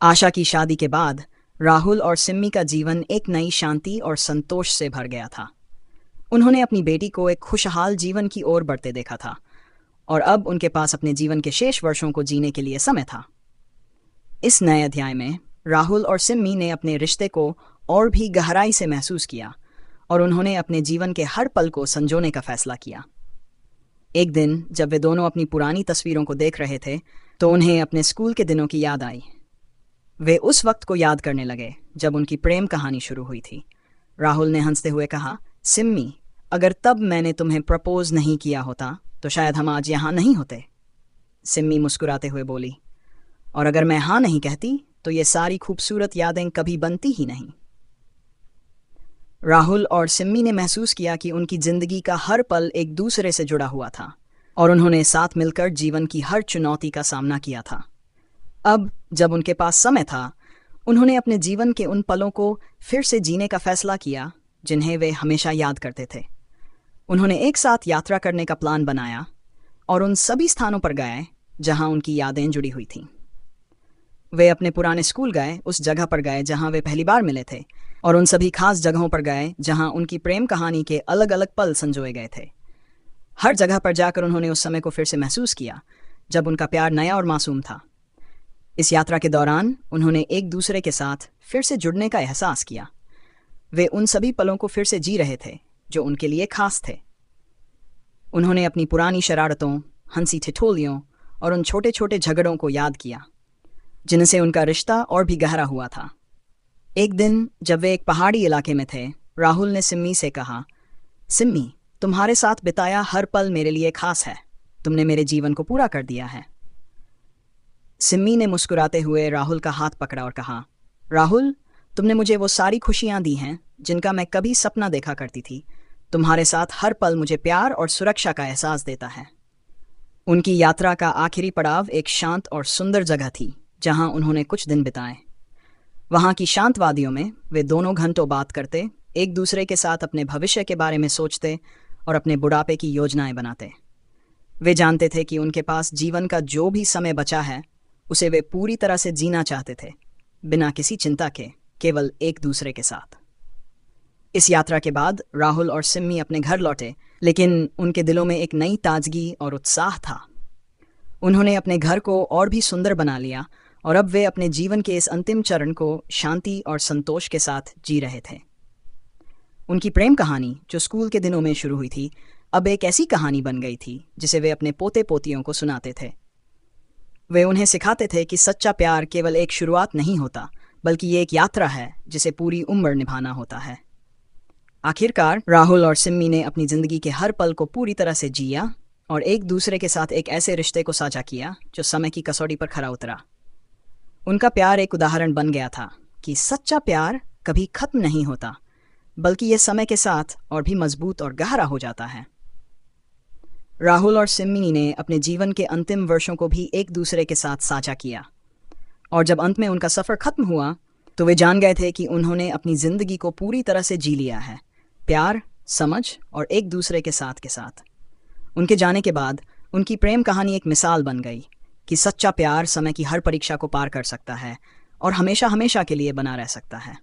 आशा की शादी के बाद राहुल और सिम्मी का जीवन एक नई शांति और संतोष से भर गया था। उन्होंने अपनी बेटी को एक खुशहाल जीवन की ओर बढ़ते देखा था और अब उनके पास अपने जीवन के शेष वर्षों को जीने के लिए समय था। इस नए अध्याय में राहुल और सिम्मी ने अपने रिश्ते को और भी गहराई से महसूस किया और उन्होंने अपने जीवन के हर पल को संजोने का फैसला किया। एक दिन जब वे दोनों अपनी पुरानी तस्वीरों को देख रहे थे तो उन्हें अपने स्कूल के दिनों की याद आई। वे उस वक्त को याद करने लगे जब उनकी प्रेम कहानी शुरू हुई थी। राहुल ने हंसते हुए कहा, सिम्मी, अगर तब मैंने तुम्हें प्रपोज नहीं किया होता तो शायद हम आज यहाँ नहीं होते। सिम्मी मुस्कुराते हुए बोली, और अगर मैं हाँ नहीं कहती तो ये सारी खूबसूरत यादें कभी बनती ही नहीं। राहुल और सिम्मी ने महसूस किया कि उनकी जिंदगी का हर पल एक दूसरे से जुड़ा हुआ था और उन्होंने साथ मिलकर जीवन की हर चुनौती का सामना किया था। अब जब उनके पास समय था, उन्होंने अपने जीवन के उन पलों को फिर से जीने का फैसला किया जिन्हें वे हमेशा याद करते थे। उन्होंने एक साथ यात्रा करने का प्लान बनाया और उन सभी स्थानों पर गए जहां उनकी यादें जुड़ी हुई थीं। वे अपने पुराने स्कूल गए, उस जगह पर गए जहां वे पहली बार मिले थे, और उन सभी खास जगहों पर गए जहां उनकी प्रेम कहानी के अलग अलग पल संजोए गए थे। हर जगह पर जाकर उन्होंने उस समय को फिर से महसूस किया जब उनका प्यार नया और मासूम था। इस यात्रा के दौरान उन्होंने एक दूसरे के साथ फिर से जुड़ने का एहसास किया। वे उन सभी पलों को फिर से जी रहे थे जो उनके लिए खास थे। उन्होंने अपनी पुरानी शरारतों, हंसी ठिठोलियों और उन छोटे छोटे झगड़ों को याद किया जिनसे उनका रिश्ता और भी गहरा हुआ था। एक दिन जब वे एक पहाड़ी इलाके में थे, राहुल ने सिम्मी से कहा, सिम्मी, तुम्हारे साथ बिताया हर पल मेरे लिए खास है। तुमने मेरे जीवन को पूरा कर दिया है। सिम्मी ने मुस्कुराते हुए राहुल का हाथ पकड़ा और कहा, राहुल, तुमने मुझे वो सारी खुशियां दी हैं जिनका मैं कभी सपना देखा करती थी। तुम्हारे साथ हर पल मुझे प्यार और सुरक्षा का एहसास देता है। उनकी यात्रा का आखिरी पड़ाव एक शांत और सुंदर जगह थी जहां उन्होंने कुछ दिन बिताए। वहां की शांत वादियों में वे दोनों घंटों बात करते, एक दूसरे के साथ अपने भविष्य के बारे में सोचते और अपने बुढ़ापे की योजनाएं बनाते। वे जानते थे कि उनके पास जीवन का जो भी समय बचा है उसे वे पूरी तरह से जीना चाहते थे, बिना किसी चिंता के, केवल एक दूसरे के साथ। इस यात्रा के बाद राहुल और सिम्मी अपने घर लौटे, लेकिन उनके दिलों में एक नई ताजगी और उत्साह था। उन्होंने अपने घर को और भी सुंदर बना लिया और अब वे अपने जीवन के इस अंतिम चरण को शांति और संतोष के साथ जी रहे थे। उनकी प्रेम कहानी जो स्कूल के दिनों में शुरू हुई थी, अब एक ऐसी कहानी बन गई थी जिसे वे अपने पोते पोतियों को सुनाते थे। वे उन्हें सिखाते थे कि सच्चा प्यार केवल एक शुरुआत नहीं होता, बल्कि ये एक यात्रा है जिसे पूरी उम्र निभाना होता है। आखिरकार राहुल और सिम्मी ने अपनी जिंदगी के हर पल को पूरी तरह से जिया और एक दूसरे के साथ एक ऐसे रिश्ते को साझा किया जो समय की कसौटी पर खरा उतरा। उनका प्यार एक उदाहरण बन गया था कि सच्चा प्यार कभी खत्म नहीं होता, बल्कि यह समय के साथ और भी मजबूत और गहरा हो जाता है। राहुल और सिम्मी ने अपने जीवन के अंतिम वर्षों को भी एक दूसरे के साथ साझा किया, और जब अंत में उनका सफ़र खत्म हुआ तो वे जान गए थे कि उन्होंने अपनी ज़िंदगी को पूरी तरह से जी लिया है, प्यार, समझ और एक दूसरे के साथ। उनके जाने के बाद उनकी प्रेम कहानी एक मिसाल बन गई कि सच्चा प्यार समय की हर परीक्षा को पार कर सकता है और हमेशा हमेशा के लिए बना रह सकता है।